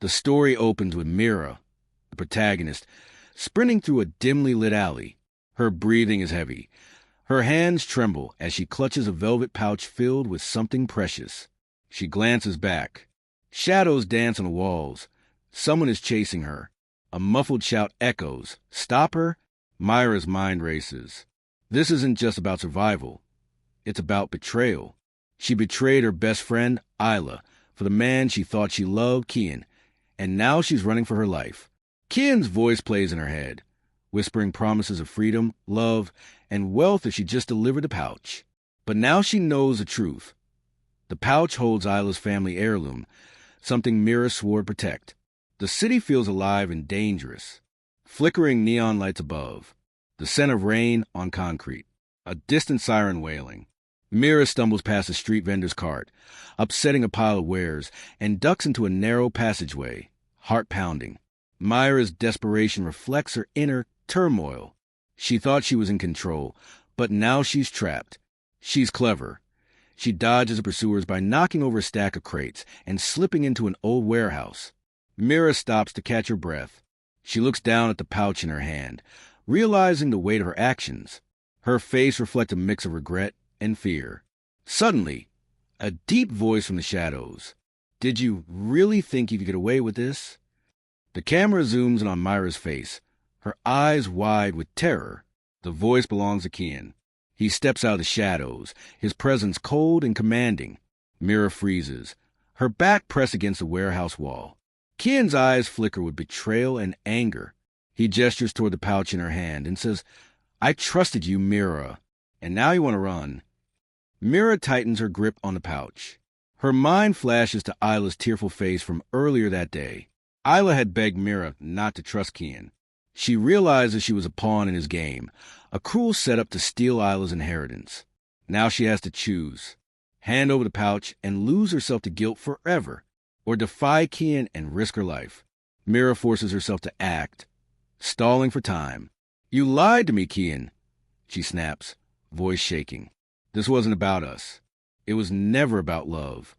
The story opens with Mira, the protagonist, sprinting through a dimly lit alley. Her breathing is heavy. Her hands tremble as she clutches a velvet pouch filled with something precious. She glances back. Shadows dance on the walls. Someone is chasing her. A muffled shout echoes. Stop her? Myra's mind races. This isn't just about survival. It's about betrayal. She betrayed her best friend, Isla, for the man she thought she loved, Kian, and now she's running for her life. Kian's voice plays in her head, whispering promises of freedom, love, and wealth if she just delivered the pouch. But now she knows the truth. The pouch holds Isla's family heirloom, something Mira swore to protect. The city feels alive and dangerous. Flickering neon lights above. The scent of rain on concrete. A distant siren wailing. Mira stumbles past a street vendor's cart, upsetting a pile of wares, and ducks into a narrow passageway, heart pounding. Myra's desperation reflects her inner turmoil. She thought she was in control, but now she's trapped. She's clever. She dodges the pursuers by knocking over a stack of crates and slipping into an old warehouse. Mira stops to catch her breath. She looks down at the pouch in her hand, realizing the weight of her actions. Her face reflects a mix of regret and fear. Suddenly, a deep voice from the shadows. Did you really think you could get away with this? The camera zooms in on Myra's face, her eyes wide with terror. The voice belongs to Kian. He steps out of the shadows, his presence cold and commanding. Mira freezes, her back pressed against the warehouse wall. Kian's eyes flicker with betrayal and anger. He gestures toward the pouch in her hand and says, I trusted you, Mira, and now you want to run. Mira tightens her grip on the pouch. Her mind flashes to Isla's tearful face from earlier that day. Isla had begged Mira not to trust Kian. She realizes she was a pawn in his game, a cruel setup to steal Isla's inheritance. Now she has to choose. Hand over the pouch and lose herself to guilt forever, or defy Kian and risk her life. Mira forces herself to act, stalling for time. You lied to me, Kian, she snaps, voice shaking. This wasn't about us. It was never about love.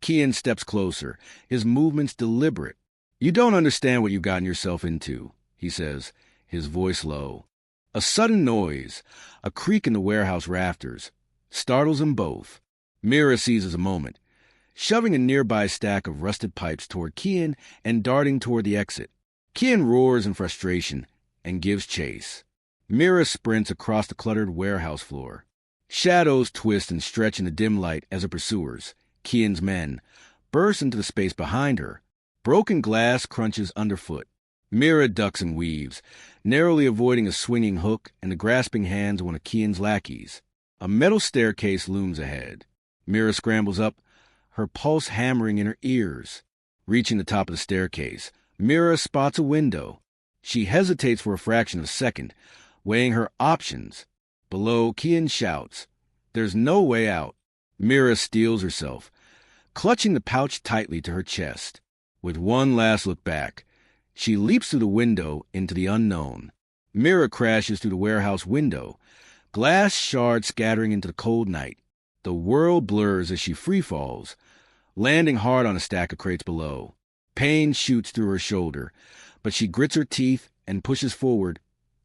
Kian steps closer, his movements deliberate. You don't understand what you've gotten yourself into, he says, his voice low. A sudden noise, a creak in the warehouse rafters, startles them both. Mira seizes a moment, shoving a nearby stack of rusted pipes toward Kian and darting toward the exit. Kian roars in frustration and gives chase. Mira sprints across the cluttered warehouse floor. Shadows twist and stretch in the dim light as her pursuers, Kian's men, burst into the space behind her. Broken glass crunches underfoot. Mira ducks and weaves, narrowly avoiding a swinging hook and the grasping hands of one of Kian's lackeys. A metal staircase looms ahead. Mira scrambles up, her pulse hammering in her ears. Reaching the top of the staircase, Mira spots a window. She hesitates for a fraction of a second, weighing her options. Below, Kian shouts. There's no way out. Mira steels herself, clutching the pouch tightly to her chest. With one last look back, she leaps through the window into the unknown. Mira crashes through the warehouse window, glass shards scattering into the cold night. The world blurs as she freefalls, landing hard on a stack of crates below. Pain shoots through her shoulder, but she grits her teeth and pushes forward,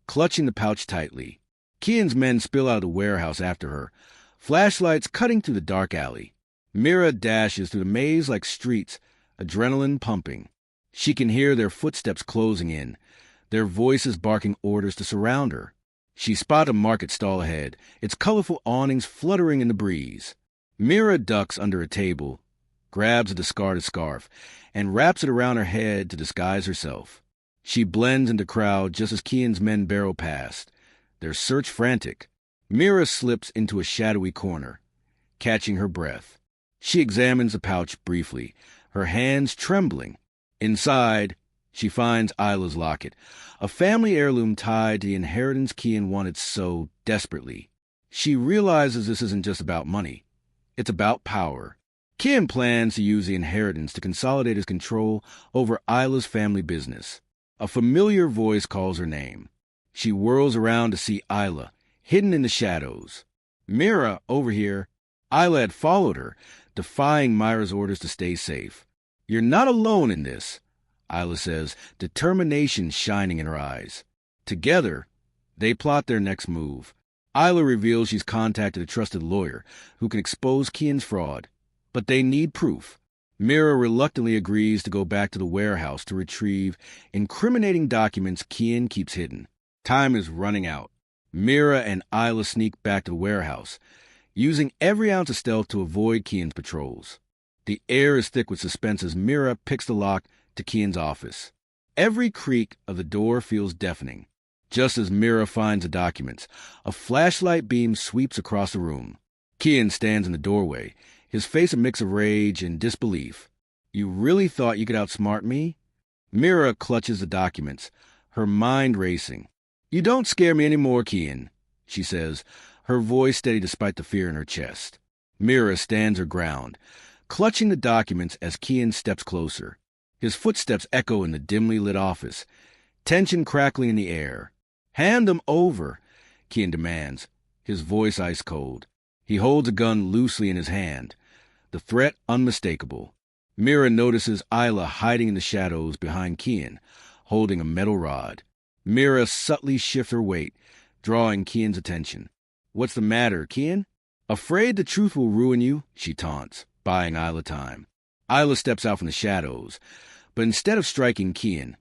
clutching the pouch tightly. Kian's men spill out of the warehouse after her, flashlights cutting through the dark alley. Mira dashes through the maze like streets, adrenaline pumping. She can hear their footsteps closing in, their voices barking orders to surround her. She spots a market stall ahead, its colorful awnings fluttering in the breeze. Mira ducks under a table, grabs a discarded scarf, and wraps it around her head to disguise herself. She blends into the crowd just as Kian's men barrel past, their search frantic. Mira slips into a shadowy corner, catching her breath. She examines the pouch briefly, her hands trembling. Inside, she finds Isla's locket, a family heirloom tied to the inheritance Kian wanted so desperately. She realizes this isn't just about money. It's about power. Kian plans to use the inheritance to consolidate his control over Isla's family business. A familiar voice calls her name. She whirls around to see Isla, hidden in the shadows. Mira, over here. Isla had followed her, defying Myra's orders to stay safe. You're not alone in this. Isla says, determination shining in her eyes. Together, they plot their next move. Isla reveals she's contacted a trusted lawyer who can expose Kian's fraud, but they need proof. Mira reluctantly agrees to go back to the warehouse to retrieve incriminating documents Kian keeps hidden. Time is running out. Mira and Isla sneak back to the warehouse, using every ounce of stealth to avoid Kian's patrols. The air is thick with suspense as Mira picks the lock to Kian's office. Every creak of the door feels deafening. Just as Mira finds the documents, a flashlight beam sweeps across the room. Kian stands in the doorway, his face a mix of rage and disbelief. You really thought you could outsmart me? Mira clutches the documents, her mind racing. You don't scare me anymore, Kian, she says, her voice steady despite the fear in her chest. Mira stands her ground, clutching the documents as Kian steps closer. His footsteps echo in the dimly lit office, tension crackling in the air. Hand them over, Kian demands, his voice ice cold. He holds a gun loosely in his hand, the threat unmistakable. Mira notices Isla hiding in the shadows behind Kian, holding a metal rod. Mira subtly shifts her weight, drawing Kian's attention. What's the matter, Kian? Afraid the truth will ruin you, she taunts, buying Isla time. Isla steps out from the shadows, but instead of striking Kian,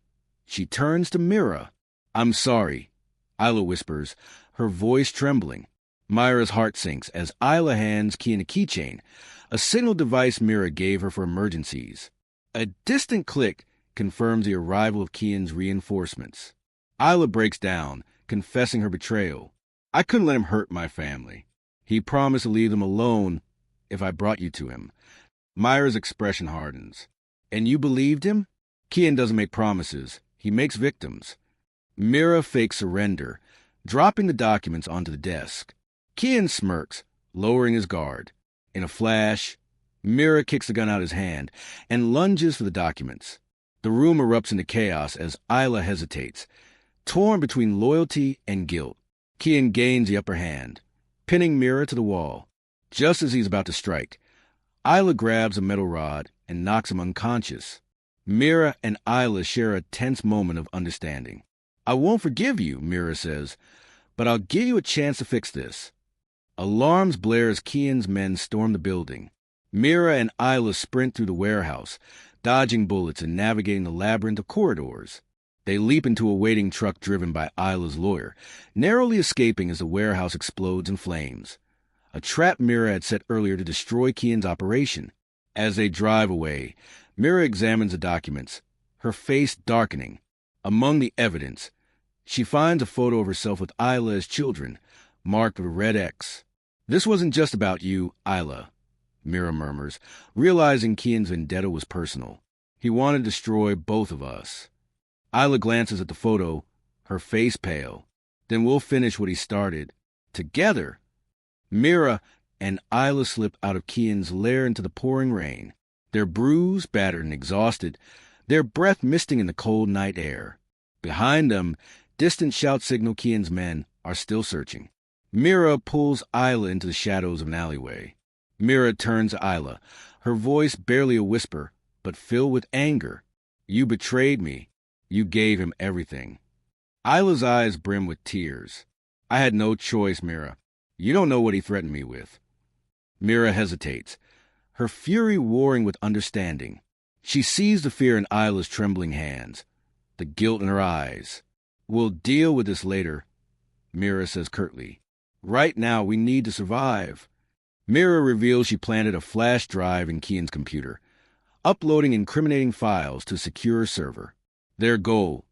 she turns to Mira. I'm sorry, Isla whispers, her voice trembling. Myra's heart sinks as Isla hands Kian a keychain, a signal device Mira gave her for emergencies. A distant click confirms the arrival of Kian's reinforcements. Isla breaks down, confessing her betrayal. I couldn't let him hurt my family. He promised to leave them alone if I brought you to him. Myra's expression hardens. And you believed him? Kian doesn't make promises. He makes victims. Mira fakes surrender, dropping the documents onto the desk. Kian smirks, lowering his guard. In a flash, Mira kicks the gun out of his hand and lunges for the documents. The room erupts into chaos as Isla hesitates, torn between loyalty and guilt. Kian gains the upper hand, pinning Mira to the wall. Just as he's about to strike, Isla grabs a metal rod and knocks him unconscious. Mira and Isla share a tense moment of understanding. I won't forgive you, Mira says, but I'll give you a chance to fix this. Alarms blare as Kian's men storm the building. Mira and Isla sprint through the warehouse, dodging bullets and navigating the labyrinth of corridors. They leap into a waiting truck driven by Isla's lawyer, narrowly escaping as the warehouse explodes in flames. A trap Mira had set earlier to destroy Kian's operation. As they drive away, Mira examines the documents, her face darkening. Among the evidence, she finds a photo of herself with Isla as children, marked with a red X. This wasn't just about you, Isla, Mira murmurs, realizing Kian's vendetta was personal. He wanted to destroy both of us. Isla glances at the photo, her face pale. Then we'll finish what he started. Together. Mira and Isla slip out of Kian's lair into the pouring rain. They're bruised, battered, and exhausted, their breath misting in the cold night air. Behind them, distant shouts signal Kian's men are still searching. Mira pulls Isla into the shadows of an alleyway. Mira turns to Isla, her voice barely a whisper, but filled with anger. You betrayed me. You gave him everything. Isla's eyes brim with tears. I had no choice, Mira. You don't know what he threatened me with. Mira hesitates, her fury warring with understanding. She sees the fear in Isla's trembling hands, the guilt in her eyes. We'll deal with this later, Mira says curtly. Right now, we need to survive. Mira reveals she planted a flash drive in Kian's computer, uploading incriminating files to a secure server. Their goal,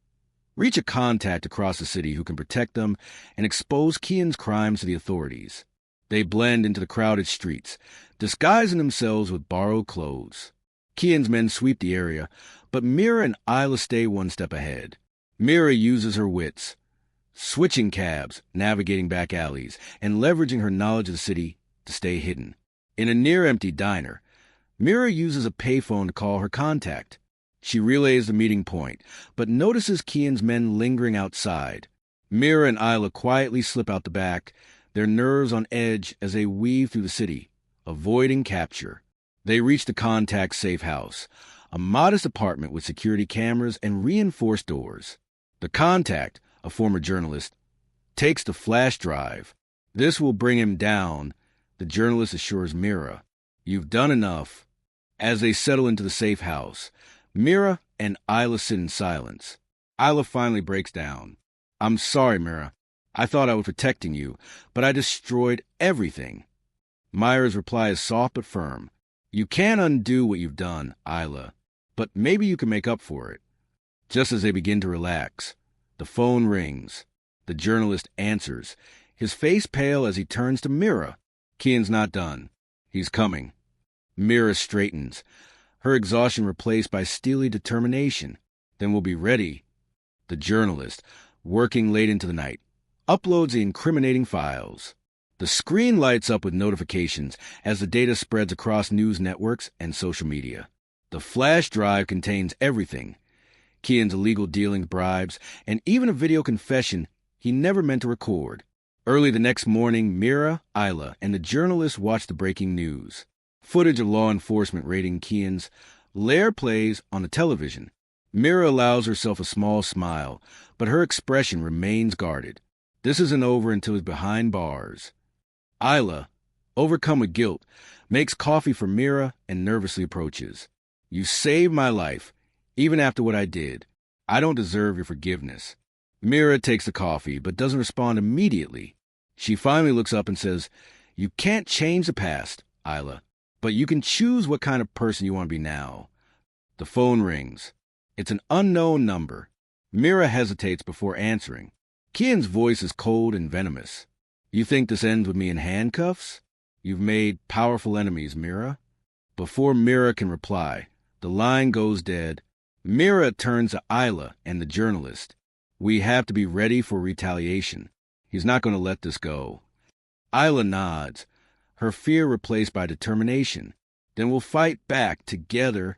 reach a contact across the city who can protect them and expose Kian's crimes to the authorities. They blend into the crowded streets, disguising themselves with borrowed clothes. Kian's men sweep the area, but Mira and Isla stay one step ahead. Mira uses her wits, switching cabs, navigating back alleys, and leveraging her knowledge of the city to stay hidden. In a near-empty diner, Mira uses a payphone to call her contact. She relays the meeting point, but notices Kian's men lingering outside. Mira and Isla quietly slip out the back, their nerves on edge as they weave through the city, avoiding capture. They reach the contact's safe house, a modest apartment with security cameras and reinforced doors. The contact, a former journalist, takes the flash drive. This will bring him down, the journalist assures Mira. You've done enough. As they settle into the safe house, Mira and Isla sit in silence. Isla finally breaks down. I'm sorry, Mira. I thought I was protecting you, but I destroyed everything. Mira's reply is soft but firm. You can't undo what you've done, Isla, but maybe you can make up for it. Just as they begin to relax, the phone rings. The journalist answers, his face pale as he turns to Mira. Kian's not done. He's coming. Mira straightens, her exhaustion replaced by steely determination. Then we'll be ready. The journalist, working late into the night, uploads the incriminating files. The screen lights up with notifications as the data spreads across news networks and social media. The flash drive contains everything. Kian's illegal dealings, bribes, and even a video confession he never meant to record. Early the next morning, Mira, Isla, and the journalist watch the breaking news. Footage of law enforcement raiding Kian's lair plays on the television. Mira allows herself a small smile, but her expression remains guarded. This isn't over until he's behind bars. Isla, overcome with guilt, makes coffee for Mira and nervously approaches. You saved my life, even after what I did. I don't deserve your forgiveness. Mira takes the coffee, but doesn't respond immediately. She finally looks up and says, You can't change the past, Isla, but you can choose what kind of person you want to be now. The phone rings. It's an unknown number. Mira hesitates before answering. Kian's voice is cold and venomous. You think this ends with me in handcuffs? You've made powerful enemies, Mira. Before Mira can reply, the line goes dead. Mira turns to Isla and the journalist. We have to be ready for retaliation. He's not going to let this go. Isla nods, her fear replaced by determination. Then we'll fight back together.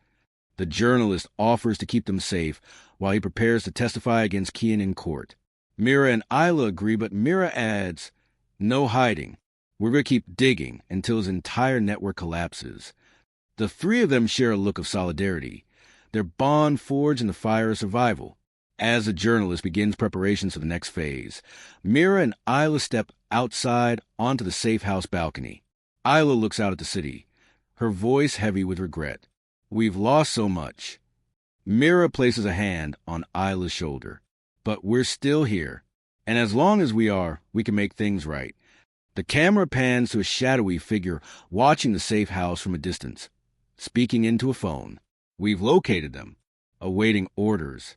The journalist offers to keep them safe while he prepares to testify against Kian in court. Mira and Isla agree, but Mira adds, No hiding. We're going to keep digging until his entire network collapses. The three of them share a look of solidarity, their bond forged in the fire of survival. As the journalist begins preparations for the next phase, Mira and Isla step outside onto the safe house balcony. Isla looks out at the city, her voice heavy with regret. We've lost so much. Mira places a hand on Isla's shoulder. But we're still here, and as long as we are, we can make things right. The camera pans to a shadowy figure watching the safe house from a distance, speaking into a phone. We've located them, awaiting orders.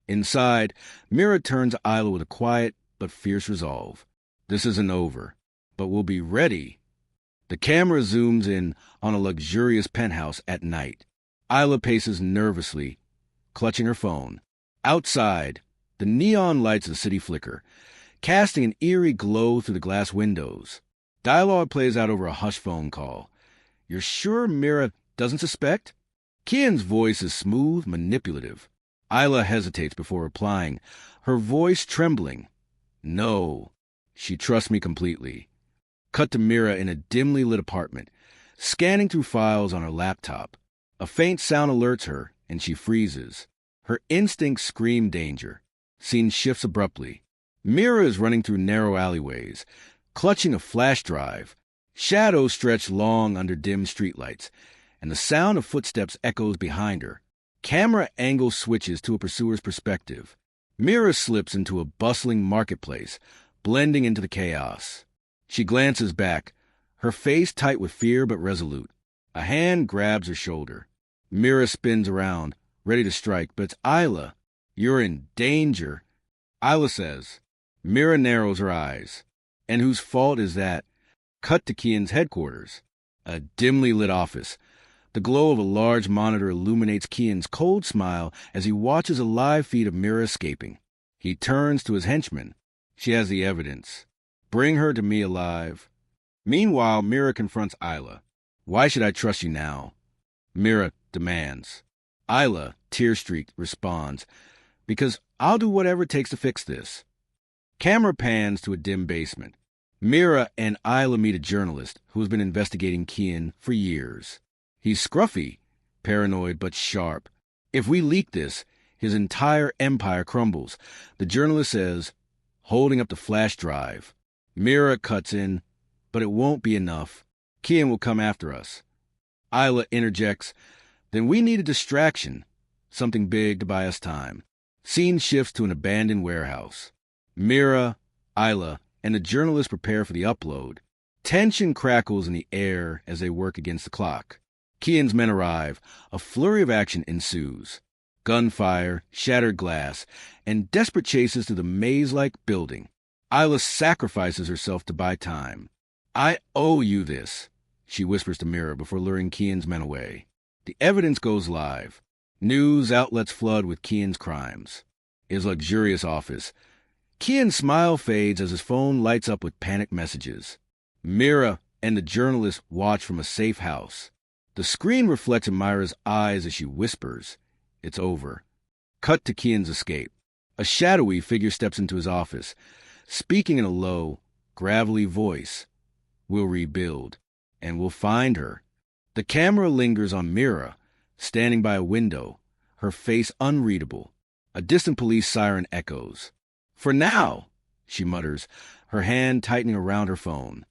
Inside, Mira turns to Isla with a quiet but fierce resolve. This isn't over, but we'll be ready. The camera zooms in on a luxurious penthouse at night. Isla paces nervously, clutching her phone. Outside, the neon lights of the city flicker, casting an eerie glow through the glass windows. Dialogue plays out over a hushed phone call. You're sure Mira doesn't suspect? Kian's voice is smooth, manipulative. Isla hesitates before replying, her voice trembling. No, she trusts me completely. Cut to Mira in a dimly lit apartment, scanning through files on her laptop. A faint sound alerts her, and she freezes. Her instincts scream danger. Scene shifts abruptly. Mira is running through narrow alleyways, clutching a flash drive. Shadows stretch long under dim streetlights, and the sound of footsteps echoes behind her. Camera angle switches to a pursuer's perspective. Mira slips into a bustling marketplace, blending into the chaos. She glances back, her face tight with fear but resolute. A hand grabs her shoulder. Mira spins around, ready to strike, but it's Isla. You're in danger, Isla says. Mira narrows her eyes. And whose fault is that? Cut to Kian's headquarters. A dimly lit office. The glow of a large monitor illuminates Kian's cold smile as he watches a live feed of Mira escaping. He turns to his henchman. She has the evidence. Bring her to me alive. Meanwhile, Mira confronts Isla. Why should I trust you now? Mira demands. Isla, tear-streaked, responds, Because I'll do whatever it takes to fix this. Camera pans to a dim basement. Mira and Isla meet a journalist who has been investigating Kian for years. He's scruffy, paranoid but sharp. If we leak this, his entire empire crumbles. The journalist says, holding up the flash drive. Mira cuts in, but it won't be enough. Kian will come after us. Isla interjects, then we need a distraction, something big to buy us time. Scene shifts to an abandoned warehouse. Mira, Isla, and the journalist prepare for the upload. Tension crackles in the air as they work against the clock. Kian's men arrive. A flurry of action ensues. Gunfire, shattered glass, and desperate chases through the maze-like building. Isla sacrifices herself to buy time. I owe you this, she whispers to Mira before luring Kian's men away. The evidence goes live. News outlets flood with Kian's crimes. His luxurious office. Kian's smile fades as his phone lights up with panicked messages. Mira and the journalist watch from a safe house. The screen reflects in Myra's eyes as she whispers, it's over. Cut to Kian's escape. A shadowy figure steps into his office, speaking in a low, gravelly voice. We'll rebuild, and we'll find her. The camera lingers on Mira, standing by a window, her face unreadable. A distant police siren echoes. For now, she mutters, her hand tightening around her phone.